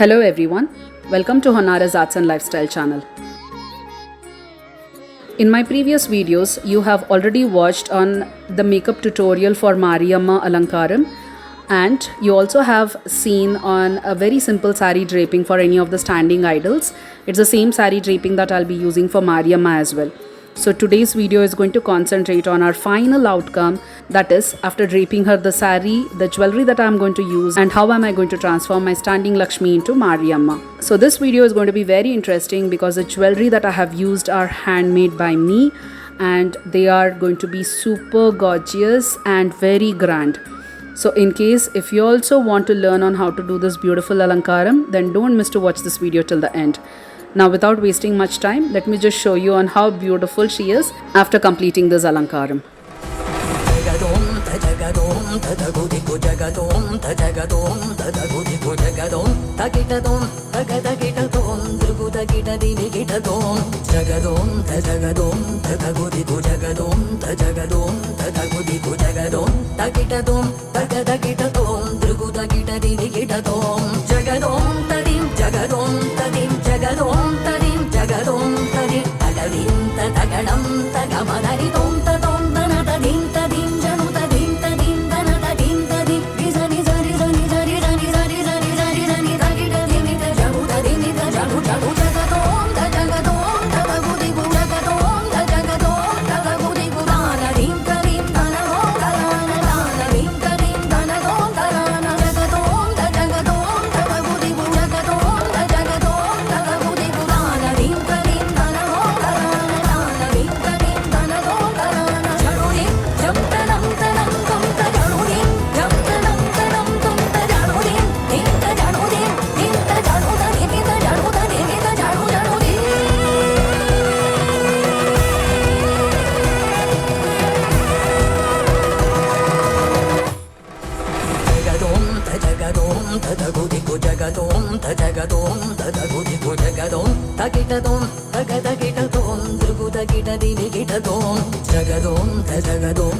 Hello everyone, welcome to Honara's Arts and Lifestyle channel. In my previous videos, you have already watched on the makeup tutorial for Mariamma Alankaram, and you also have seen on a very simple sari draping for any of the standing idols. It's the same sari draping that I'll be using for Mariamma as well. So today's video is going to concentrate on our final outcome, that is after draping her the sari, the jewelry that I'm going to use, and how am I going to transform my standing Lakshmi into Mariamma. So this video is going to be very interesting because the jewelry that I have used are handmade by me and they are going to be super gorgeous and very grand. So in case if you also want to learn on how to do this beautiful Alankaram, then don't miss to watch this video till the end. Now without wasting much time, let me just show you on how beautiful she is after completing this Alankaram.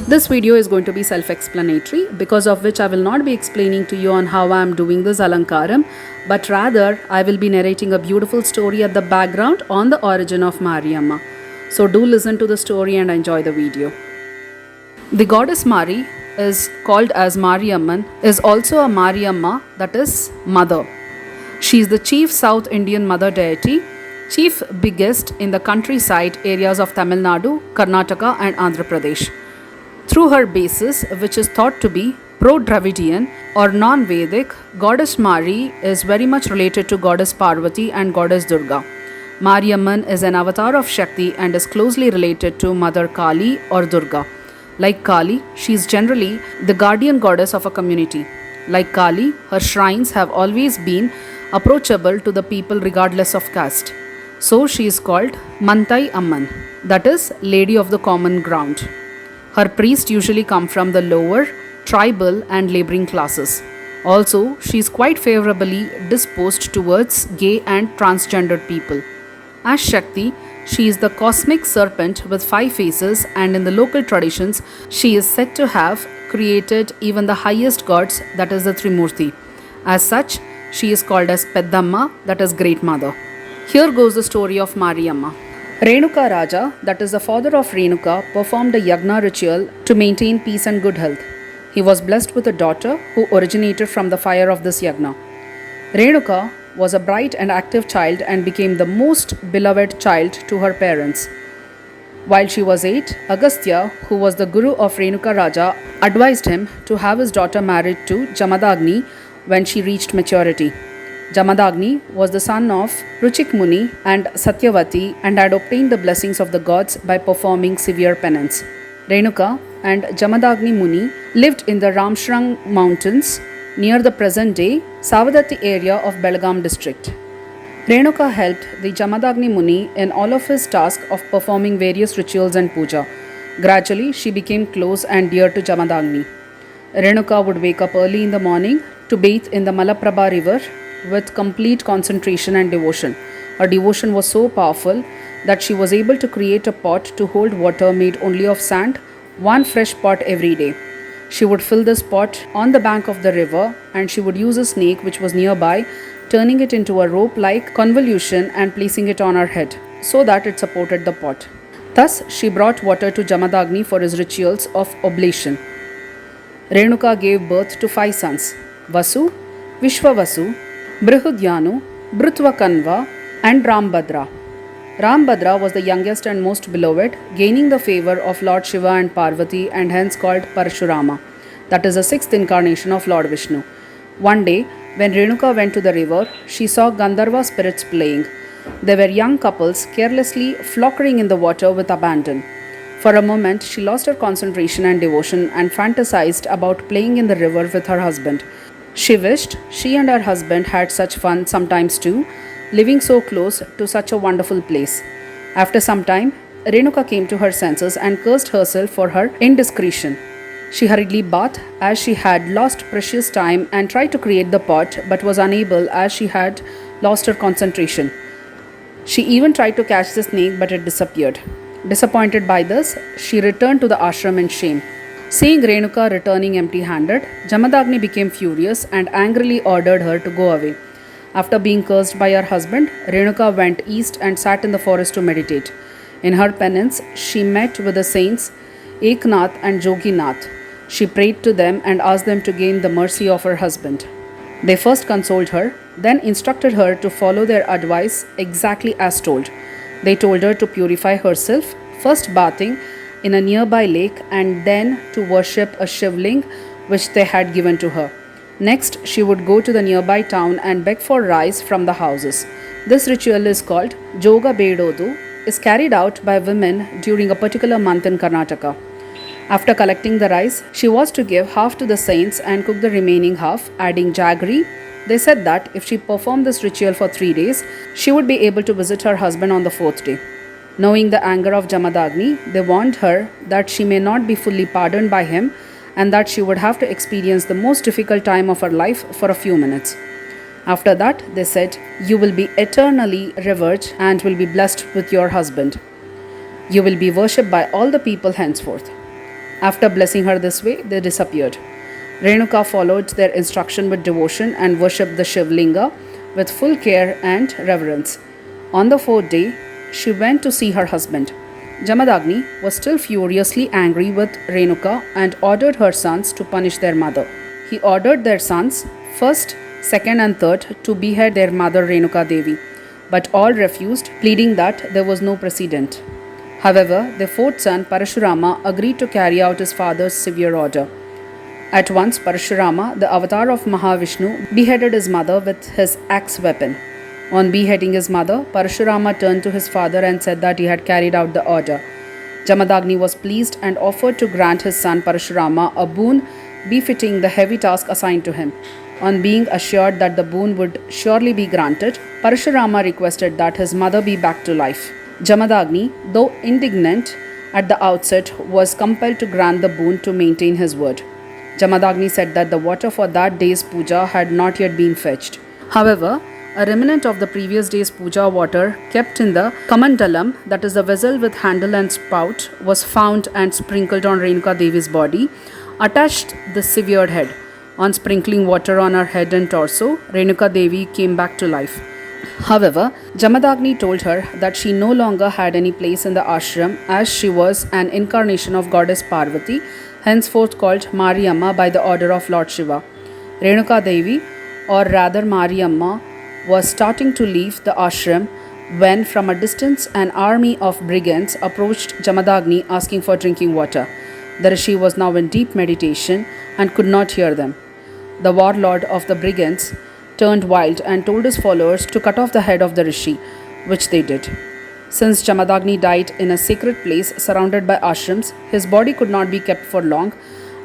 This video is going to be self-explanatory, because of which I will not be explaining to you on how I am doing this Alankaram, but rather I will be narrating a beautiful story at the background on the origin of Mariamma. So do listen to the story and enjoy the video. The goddess Mari is called as Mariamman, is also a Mariamma, that is mother. She is the chief South Indian mother deity, chief biggest in the countryside areas of Tamil Nadu, Karnataka and Andhra Pradesh. Through her basis, which is thought to be pro-Dravidian or non-Vedic, goddess Mari is very much related to goddess Parvati and goddess Durga. Mariamman is an avatar of Shakti and is closely related to Mother Kali or Durga. Like Kali, she is generally the guardian goddess of a community. Like Kali, her shrines have always been approachable to the people regardless of caste. So she is called Mantai Amman, that is Lady of the Common Ground. Her priests usually come from the lower, tribal and laboring classes. Also, she is quite favorably disposed towards gay and transgendered people. As Shakti, she is the cosmic serpent with 5 faces, and in the local traditions, she is said to have created even the highest gods, that is the Trimurti. As such, she is called as Peddamma, that is Great Mother. Here goes the story of Mariamma. Renuka Raja, that is the father of Renuka, performed a yagna ritual to maintain peace and good health. He was blessed with a daughter who originated from the fire of this yagna. Renuka was a bright and active child and became the most beloved child to her parents. While she was 8, Agastya, who was the guru of Renuka Raja, advised him to have his daughter married to Jamadagni when she reached maturity. Jamadagni was the son of Ruchik Muni and Satyavati and had obtained the blessings of the gods by performing severe penance. Renuka and Jamadagni Muni lived in the Ramshrang mountains near the present-day Savadatti area of Belgaum district. Renuka helped the Jamadagni Muni in all of his tasks of performing various rituals and puja. Gradually, she became close and dear to Jamadagni. Renuka would wake up early in the morning to bathe in the Malaprabha river with complete concentration and devotion. Her devotion was so powerful that she was able to create a pot to hold water made only of sand, 1 fresh pot every day. She would fill this pot on the bank of the river, and she would use a snake which was nearby turning it into a rope-like convolution and placing it on her head so that it supported the pot. Thus, she brought water to Jamadagni for his rituals of oblation. Renuka gave birth to 5 sons: Vasu, Vishwavasu, Brihudyanu, Brutvakanva, and Rambhadra. Rambhadra was the youngest and most beloved, gaining the favor of Lord Shiva and Parvati and hence called Parashurama, that is the 6th incarnation of Lord Vishnu. One day, when Renuka went to the river, she saw Gandharva spirits playing. They were young couples carelessly flockering in the water with abandon. For a moment, she lost her concentration and devotion and fantasized about playing in the river with her husband. She wished she and her husband had such fun sometimes too, living so close to such a wonderful place. After some time, Renuka came to her senses and cursed herself for her indiscretion. She hurriedly bathed as she had lost precious time and tried to create the pot but was unable as she had lost her concentration. She even tried to catch the snake but it disappeared. Disappointed by this, she returned to the ashram in shame. Seeing Renuka returning empty-handed, Jamadagni became furious and angrily ordered her to go away. After being cursed by her husband, Renuka went east and sat in the forest to meditate. In her penance, she met with the saints Eknath and Joginath. She prayed to them and asked them to gain the mercy of her husband. They first consoled her, then instructed her to follow their advice exactly as told. They told her to purify herself, first bathing in a nearby lake and then to worship a shivling which they had given to her. Next, she would go to the nearby town and beg for rice from the houses. This ritual is called Joga Bedodu, is carried out by women during a particular month in Karnataka. After collecting the rice, she was to give half to the saints and cook the remaining half, adding jaggery. They said that if she performed this ritual for 3 days, she would be able to visit her husband on the 4th day. Knowing the anger of Jamadagni, they warned her that she may not be fully pardoned by him and that she would have to experience the most difficult time of her life for a few minutes. After that, they said, "You will be eternally revered and will be blessed with your husband. You will be worshipped by all the people henceforth." After blessing her this way, they disappeared. Renuka followed their instruction with devotion and worshipped the Shivlinga with full care and reverence. On the 4th day, she went to see her husband. Jamadagni was still furiously angry with Renuka and ordered her sons to punish their mother. He ordered their sons, 1st, 2nd and 3rd, to behead their mother Renuka Devi, but all refused, pleading that there was no precedent. However, their 4th son Parashurama agreed to carry out his father's severe order. At once, Parashurama, the avatar of Mahavishnu, beheaded his mother with his axe weapon. On beheading his mother, Parashurama turned to his father and said that he had carried out the order. Jamadagni was pleased and offered to grant his son Parashurama a boon befitting the heavy task assigned to him. On being assured that the boon would surely be granted, Parashurama requested that his mother be back to life. Jamadagni, though indignant at the outset, was compelled to grant the boon to maintain his word. Jamadagni said that the water for that day's puja had not yet been fetched. However, a remnant of the previous day's puja water kept in the kamandalam, that is the vessel with handle and spout, was found and sprinkled on Renuka Devi's body, attached the severed head. On sprinkling water on her head and torso, Renuka Devi came back to life. However, Jamadagni told her that she no longer had any place in the ashram as she was an incarnation of goddess Parvati, henceforth called Mariamma by the order of Lord Shiva. Renuka Devi, or rather Mariamma, was starting to leave the ashram when from a distance an army of brigands approached Jamadagni asking for drinking water. The rishi was now in deep meditation and could not hear them. The warlord of the brigands turned wild and told his followers to cut off the head of the rishi, which they did. Since Jamadagni died in a sacred place surrounded by ashrams, his body could not be kept for long,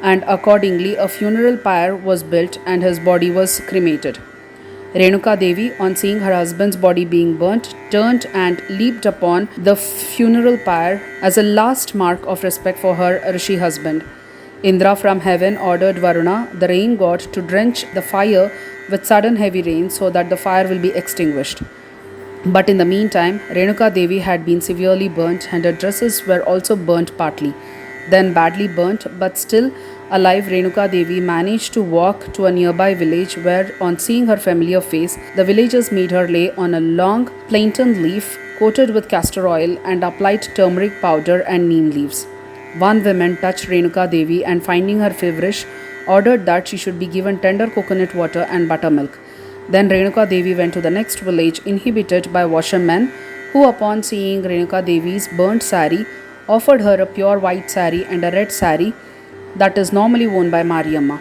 and accordingly a funeral pyre was built and his body was cremated. Renuka Devi, on seeing her husband's body being burnt, turned and leaped upon the funeral pyre as a last mark of respect for her rishi husband. Indra from heaven ordered Varuna, the rain god, to drench the fire with sudden heavy rain so that the fire will be extinguished. But in the meantime, Renuka Devi had been severely burnt and her dresses were also burnt partly, then badly burnt but still Alive, Renuka Devi managed to walk to a nearby village where, on seeing her familiar face, the villagers made her lay on a long plantain leaf coated with castor oil and applied turmeric powder and neem leaves. One woman touched Renuka Devi and, finding her feverish, ordered that she should be given tender coconut water and buttermilk. Then Renuka Devi went to the next village inhabited by washermen who, upon seeing Renuka Devi's burnt sari, offered her a pure white sari and a red sari that is normally worn by Mariamma.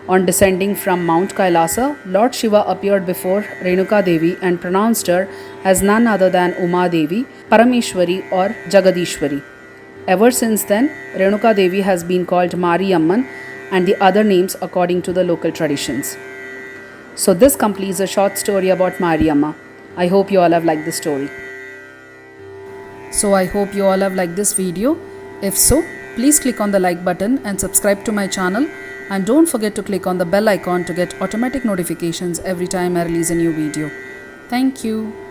On descending from Mount Kailasa, Lord Shiva appeared before Renuka Devi and pronounced her as none other than Uma Devi, Parameshwari or Jagadishwari. Ever since then, Renuka Devi has been called Mariamman and the other names according to the local traditions. So this completes a short story about Mariamma. I hope you all have liked the story. So I hope you all have liked this video. If so, please click on the like button and subscribe to my channel, and don't forget to click on the bell icon to get automatic notifications every time I release a new video. Thank you.